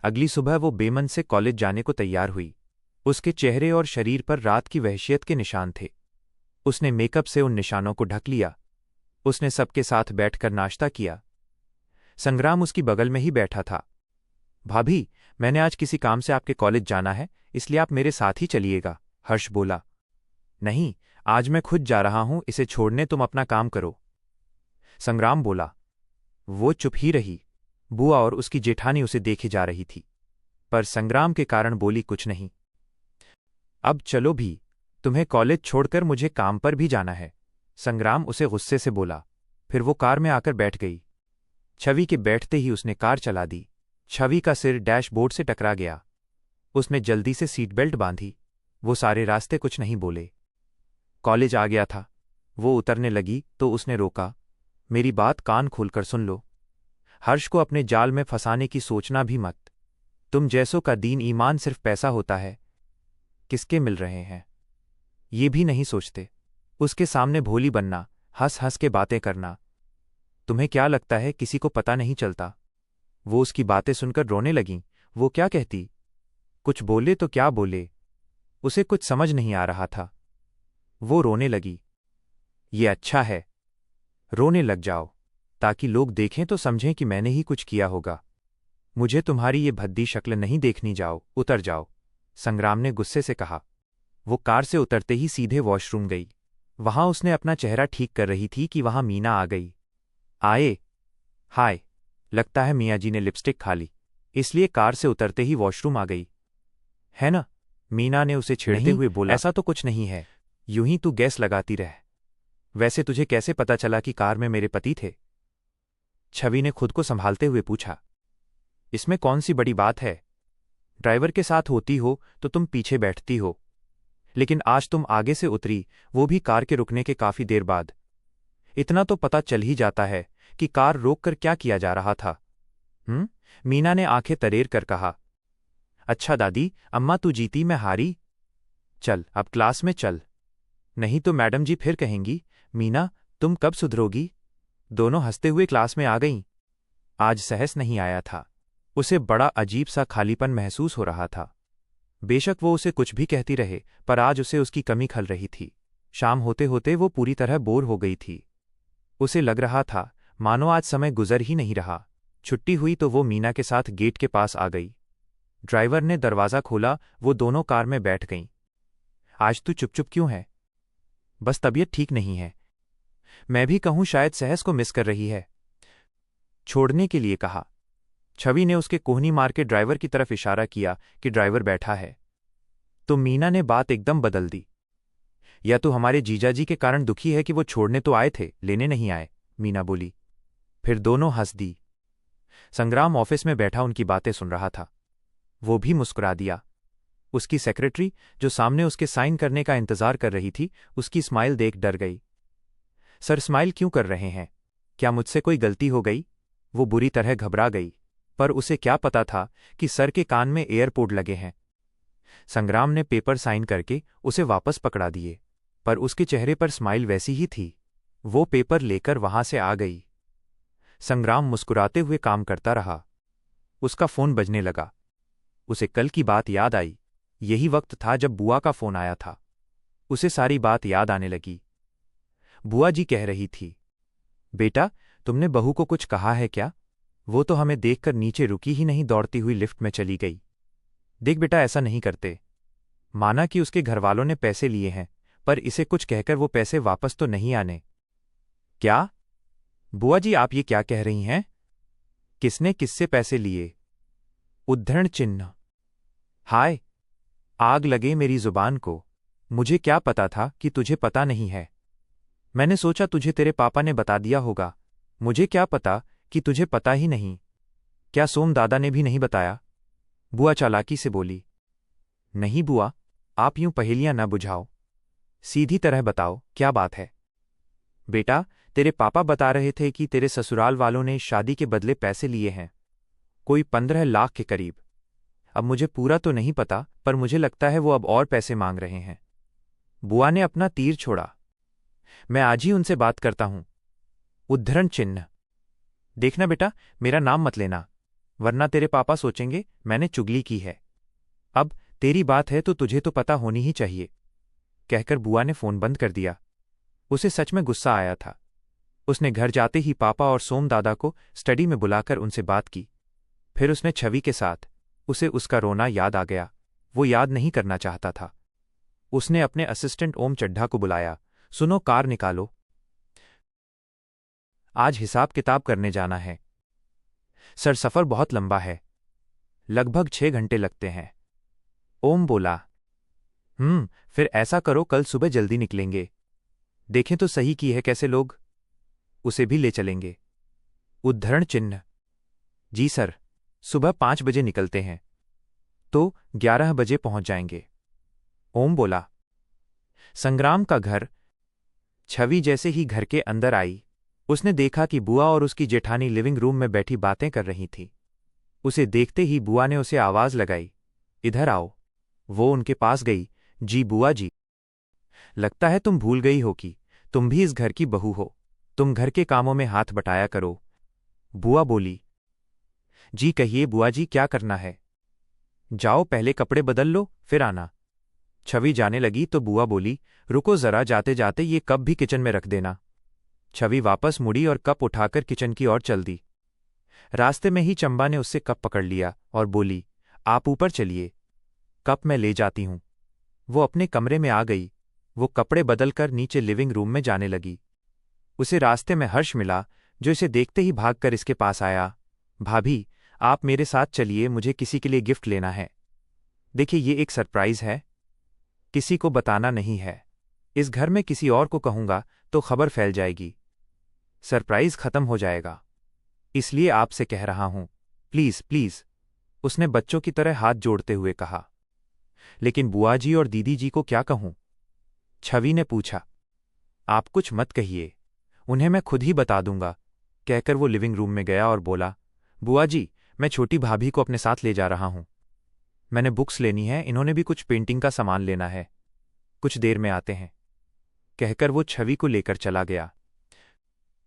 अगली सुबह वो बेमन से कॉलेज जाने को तैयार हुई। उसके चेहरे और शरीर पर रात की वहशियत के निशान थे। उसने मेकअप से उन निशानों को ढक लिया। उसने सबके साथ बैठकर नाश्ता किया। संग्राम उसकी बगल में ही बैठा था। भाभी, मैंने आज किसी काम से आपके कॉलेज जाना है, इसलिए आप मेरे साथ ही चलिएगा, हर्ष बोला। नहीं, आज मैं खुद जा रहा हूं, इसे छोड़ने तुम अपना काम करो, संग्राम बोला। वो चुप ही रही। बुआ और उसकी जेठानी उसे देखे जा रही थी, पर संग्राम के कारण बोली कुछ नहीं। अब चलो भी, तुम्हें कॉलेज छोड़कर मुझे काम पर भी जाना है, संग्राम उसे गुस्से से बोला। फिर वो कार में आकर बैठ गई। छवि के बैठते ही उसने कार चला दी। छवि का सिर डैशबोर्ड से टकरा गया। उसने जल्दी से सीट बेल्ट बांधी। वो सारे रास्ते कुछ नहीं बोले। कॉलेज आ गया था। वो उतरने लगी तो उसने रोका। मेरी बात कान खोलकर सुन लो। हर्ष को अपने जाल में फंसाने की सोचना भी मत। तुम जैसों का दीन ईमान सिर्फ पैसा होता है। किसके मिल रहे हैं ये भी नहीं सोचते। उसके सामने भोली बनना, हंस हंस के बातें करना। तुम्हें क्या लगता है किसी को पता नहीं चलता? वो उसकी बातें सुनकर रोने लगीं। वो क्या कहती? कुछ बोले तो क्या बोले? उसे कुछ समझ नहीं आ रहा था। वो रोने लगी। ये अच्छा है, रोने लग जाओ, ताकि लोग देखें तो समझें कि मैंने ही कुछ किया होगा। मुझे तुम्हारी ये भद्दी शक्ल नहीं देखनी, जाओ, उतर जाओ, संग्राम ने गुस्से से कहा। वो कार से उतरते ही सीधे वॉशरूम गई। वहां उसने अपना चेहरा ठीक कर रही थी कि वहां मीना आ गई। आए, हाय, लगता है मियाँ जी ने लिपस्टिक खा ली, इसलिए कार से उतरते ही वॉशरूम आ गई, है ना? मीना ने उसे छेड़ते हुए बोला। ऐसा तो कुछ नहीं है, यूं ही तू गैस लगाती रह। वैसे तुझे कैसे पता चला कि कार में मेरे पति थे? छवि ने खुद को संभालते हुए पूछा। इसमें कौन सी बड़ी बात है? ड्राइवर के साथ होती हो तो तुम पीछे बैठती हो, लेकिन आज तुम आगे से उतरी, वो भी कार के रुकने के काफी देर बाद। इतना तो पता चल ही जाता है कि कार रोककर क्या किया जा रहा था। मीना ने आंखें तरेर कर कहा। अच्छा दादी, अम्मा तू जीती, मैं हारी। चल अब क्लास में चल, नहीं तो मैडम जी फिर कहेंगी, मीना तुम कब सुधरोगी? दोनों हंसते हुए क्लास में आ गईं। आज सहस नहीं आया था। उसे बड़ा अजीब सा खालीपन महसूस हो रहा था। बेशक वो उसे कुछ भी कहती रहे, पर आज उसे उसकी कमी खल रही थी। शाम होते होते वो पूरी तरह बोर हो गई थी। उसे लग रहा था मानो आज समय गुजर ही नहीं रहा। छुट्टी हुई तो वो मीना के साथ गेट के पास आ गई। ड्राइवर ने दरवाज़ा खोला, वो दोनों कार में बैठ गईं। आज तू चुप चुप क्यों है? बस तबीयत ठीक नहीं है। मैं भी कहूं शायद सहस को मिस कर रही है, छोड़ने के लिए कहा। छवि ने उसके कोहनी मार के ड्राइवर की तरफ इशारा किया कि ड्राइवर बैठा है। तो मीना ने बात एकदम बदल दी। या तो हमारे जीजाजी के कारण दुखी है कि वो छोड़ने तो आए थे, लेने नहीं आए, मीना बोली। फिर दोनों हंस दी। संग्राम ऑफिस में बैठा उनकी बातें सुन रहा था। वो भी मुस्कुरा दिया। उसकी सेक्रेटरी, जो सामने उसके साइन करने का इंतजार कर रही थी, उसकी स्माइल देख डर गई। सर स्माइल क्यों कर रहे हैं? क्या मुझसे कोई गलती हो गई? वो बुरी तरह घबरा गई, पर उसे क्या पता था कि सर के कान में एयरपोर्ट लगे हैं। संग्राम ने पेपर साइन करके उसे वापस पकड़ा दिए, पर उसके चेहरे पर स्माइल वैसी ही थी। वो पेपर लेकर वहां से आ गई। संग्राम मुस्कुराते हुए काम करता रहा। उसका फोन बजने लगा। उसे कल की बात याद आई। यही वक्त था जब बुआ का फोन आया था। उसे सारी बात याद आने लगी। बुआ जी कह रही थी, बेटा तुमने बहू को कुछ कहा है क्या? वो तो हमें देखकर नीचे रुकी ही नहीं, दौड़ती हुई लिफ्ट में चली गई। देख बेटा, ऐसा नहीं करते। माना कि उसके घरवालों ने पैसे लिए हैं, पर इसे कुछ कहकर वो पैसे वापस तो नहीं आने। क्या? बुआ जी आप ये क्या कह रही हैं? किसने किससे पैसे लिए? उद्धरण चिन्ह। हाय, आग लगे मेरी जुबान को। मुझे क्या पता था कि तुझे पता नहीं है। मैंने सोचा तुझे तेरे पापा ने बता दिया होगा। मुझे क्या पता कि तुझे पता ही नहीं। क्या सोम दादा ने भी नहीं बताया? बुआ चालाकी से बोली। नहीं बुआ, आप यूं पहेलियां न बुझाओ, सीधी तरह बताओ क्या बात है। बेटा, तेरे पापा बता रहे थे कि तेरे ससुराल वालों ने शादी के बदले पैसे लिए हैं, कोई 15 लाख के करीब। अब मुझे पूरा तो नहीं पता, पर मुझे लगता है वो अब और पैसे मांग रहे हैं। बुआ ने अपना तीर छोड़ा। मैं आज ही उनसे बात करता हूं। उद्धरण चिन्ह। देखना बेटा, मेरा नाम मत लेना। वरना तेरे पापा सोचेंगे मैंने चुगली की है। अब तेरी बात है तो तुझे तो पता होनी ही चाहिए। कहकर बुआ ने फोन बंद कर दिया। उसे सच में गुस्सा आया था। उसने घर जाते ही पापा और सोम दादा को स्टडी में बुलाकर उनसे बात की। फिर उसने छवि के साथ। उसे उसका रोना याद आ गया। वो याद नहीं करना चाहता था। उसने अपने असिस्टेंट ओम चड्ढा को बुलाया। सुनो, कार निकालो, आज हिसाब किताब करने जाना है। सर, सफर बहुत लंबा है, लगभग 6 घंटे लगते हैं। ओम बोला। फिर ऐसा करो, कल सुबह जल्दी निकलेंगे। देखें तो सही की है कैसे लोग, उसे भी ले चलेंगे। उद्धरण चिन्ह। जी सर, सुबह 5 बजे निकलते हैं तो 11 बजे पहुंच जाएंगे। ओम बोला। संग्राम का घर। छवि जैसे ही घर के अंदर आई, उसने देखा कि बुआ और उसकी जेठानी लिविंग रूम में बैठी बातें कर रही थी। उसे देखते ही बुआ ने उसे आवाज लगाई, इधर आओ। वो उनके पास गई। जी बुआ जी। लगता है तुम भूल गई हो कि तुम भी इस घर की बहू हो। तुम घर के कामों में हाथ बटाया करो। बुआ बोली। जी कहिए बुआ जी, क्या करना है? जाओ पहले कपड़े बदल लो, फिर आना। छवि जाने लगी तो बुआ बोली, रुको जरा, जाते जाते ये कप भी किचन में रख देना। छवि वापस मुड़ी और कप उठाकर किचन की ओर चल दी। रास्ते में ही चंबा ने उससे कप पकड़ लिया और बोली, आप ऊपर चलिए, कप मैं ले जाती हूं। वो अपने कमरे में आ गई। वो कपड़े बदलकर नीचे लिविंग रूम में जाने लगी। उसे रास्ते में हर्ष मिला, जो इसे देखते ही भागकर इसके पास आया। भाभी, आप मेरे साथ चलिए, मुझे किसी के लिए गिफ्ट लेना है। देखिए, ये एक सरप्राइज है, किसी को बताना नहीं है। इस घर में किसी और को कहूंगा तो खबर फैल जाएगी, सरप्राइज खत्म हो जाएगा। इसलिए आपसे कह रहा हूं, प्लीज प्लीज, उसने बच्चों की तरह हाथ जोड़ते हुए कहा। लेकिन बुआ जी और दीदी जी को क्या कहूं? छवि ने पूछा। आप कुछ मत कहिए, उन्हें मैं खुद ही बता दूंगा। कहकर वो लिविंग रूम में गया और बोला, बुआ जी, मैं छोटी भाभी को अपने साथ ले जा रहा हूं। मैंने बुक्स लेनी है, इन्होंने भी कुछ पेंटिंग का सामान लेना है। कुछ देर में आते हैं। कहकर वो छवि को लेकर चला गया।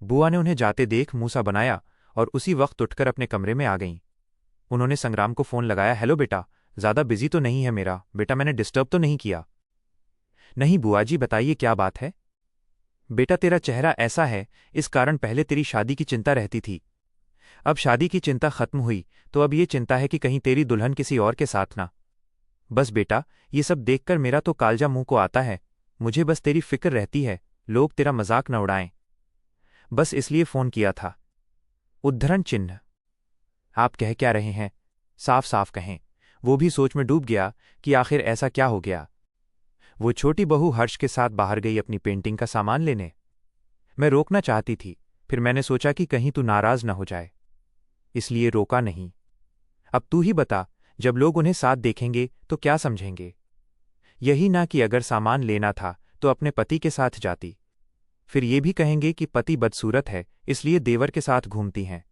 बुआ ने उन्हें जाते देख मूसा बनाया और उसी वक्त उठकर अपने कमरे में आ गईं। उन्होंने संग्राम को फोन लगाया। हेलो बेटा, ज्यादा बिजी तो नहीं है मेरा बेटा? मैंने डिस्टर्ब तो नहीं किया? नहीं बुआ जी, बताइए क्या बात है? बेटा, तेरा चेहरा ऐसा है, इस कारण पहले तेरी शादी की चिंता रहती थी। अब शादी की चिंता खत्म हुई तो अब ये चिंता है कि कहीं तेरी दुल्हन किसी और के साथ ना। बस बेटा, ये सब देखकर मेरा तो कालजा मुंह को आता है। मुझे बस तेरी फिक्र रहती है, लोग तेरा मजाक न उड़ाएं। बस इसलिए फोन किया था। उद्धरण चिन्ह। आप कह क्या रहे हैं? साफ साफ कहें। वो भी सोच में डूब गया कि आखिर ऐसा क्या हो गया। वो छोटी बहू हर्ष के साथ बाहर गई अपनी पेंटिंग का सामान लेने। मैं रोकना चाहती थी, फिर मैंने सोचा कि कहीं तू नाराज न हो जाए, इसलिए रोका नहीं। अब तू ही बता, जब लोग उन्हें साथ देखेंगे तो क्या समझेंगे? यही ना कि अगर सामान लेना था तो अपने पति के साथ जाती। फिर ये भी कहेंगे कि पति बदसूरत है, इसलिए देवर के साथ घूमती हैं।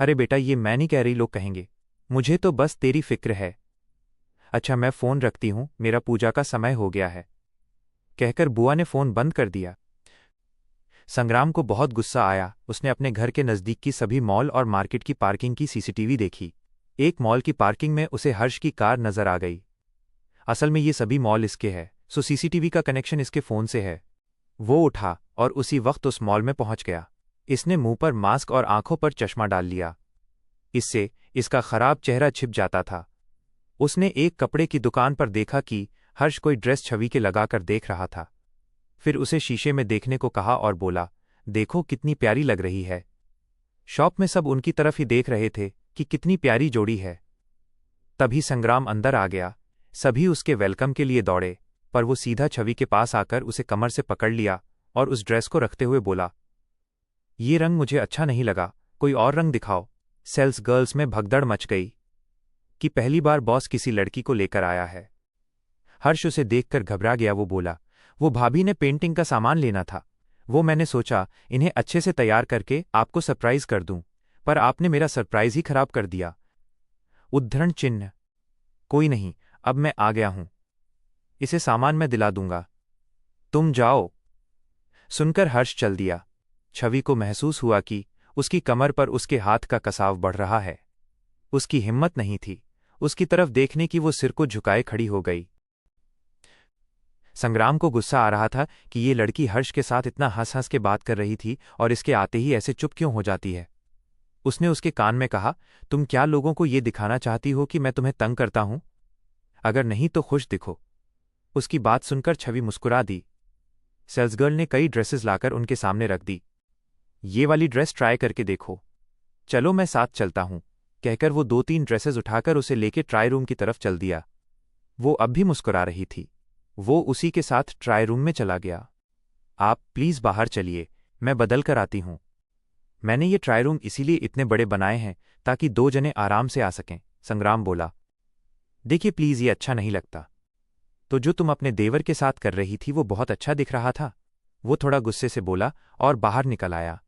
अरे बेटा, ये मैं नहीं कह रही, लोग कहेंगे। मुझे तो बस तेरी फिक्र है। अच्छा, मैं फोन रखती हूं, मेरा पूजा का समय हो गया है। कहकर बुआ ने फोन बंद कर दिया। संग्राम को बहुत गुस्सा आया। उसने अपने घर के नजदीक की सभी मॉल और मार्केट की पार्किंग की सीसीटीवी देखी। एक मॉल की पार्किंग में उसे हर्ष की कार नजर आ गई। असल में ये सभी मॉल इसके है, सो सीसीटीवी का कनेक्शन इसके फोन से है। वो उठा और उसी वक्त उस मॉल में पहुंच गया। इसने मुंह पर मास्क और आंखों पर चश्मा डाल लिया। इससे इसका खराब चेहरा छिप जाता था। उसने एक कपड़े की दुकान पर देखा कि हर्ष कोई ड्रेस छवि के लगाकर देख रहा था। फिर उसे शीशे में देखने को कहा और बोला, देखो कितनी प्यारी लग रही है। शॉप में सब उनकी तरफ ही देख रहे थे कि कितनी प्यारी जोड़ी है। तभी संग्राम अंदर आ गया। सभी उसके वेलकम के लिए दौड़े, पर वो सीधा छवि के पास आकर उसे कमर से पकड़ लिया और उस ड्रेस को रखते हुए बोला, ये रंग मुझे अच्छा नहीं लगा, कोई और रंग दिखाओ। सेल्स गर्ल्स में भगदड़ मच गई कि पहली बार बॉस किसी लड़की को लेकर आया है। हर्ष उसे देखकर घबरा गया। वो बोला, वो भाभी ने पेंटिंग का सामान लेना था, वो मैंने सोचा इन्हें अच्छे से तैयार करके आपको सरप्राइज कर दूं, पर आपने मेरा सरप्राइज ही खराब कर दिया। उद्धरण चिन्ह। कोई नहीं, अब मैं आ गया हूं, इसे सामान मैं दिला दूंगा, तुम जाओ। सुनकर हर्ष चल दिया। छवि को महसूस हुआ कि उसकी कमर पर उसके हाथ का कसाव बढ़ रहा है। उसकी हिम्मत नहीं थी उसकी तरफ देखने की। वो सिर को झुकाए खड़ी हो गई। संग्राम को गुस्सा आ रहा था कि ये लड़की हर्ष के साथ इतना हंस हंस के बात कर रही थी और इसके आते ही ऐसे चुप क्यों हो जाती है। उसने उसके कान में कहा, तुम क्या लोगों को ये दिखाना चाहती हो कि मैं तुम्हें तंग करता हूं? अगर नहीं तो खुश दिखो। उसकी बात सुनकर छवि मुस्कुरा दी। सेल्सगर्ल ने कई ड्रेसेस लाकर उनके सामने रख दी। ये वाली ड्रेस ट्राई करके देखो। चलो मैं साथ चलता हूं, कहकर वो 2-3 ड्रेसेस उठाकर उसे लेके ट्राई रूम की तरफ चल दिया। वो अब भी मुस्कुरा रही थी। वो उसी के साथ ट्राई रूम में चला गया। आप प्लीज बाहर चलिए, मैं बदल कर आती हूं। मैंने ये ट्राई रूम इसीलिए इतने बड़े बनाए हैं ताकि 2 जने आराम से आ सकें, संग्राम बोला। देखिए प्लीज, ये अच्छा नहीं लगता। तो जो तुम अपने देवर के साथ कर रही थी वो बहुत अच्छा दिख रहा था, वो थोड़ा गुस्से से बोला और बाहर निकल आया।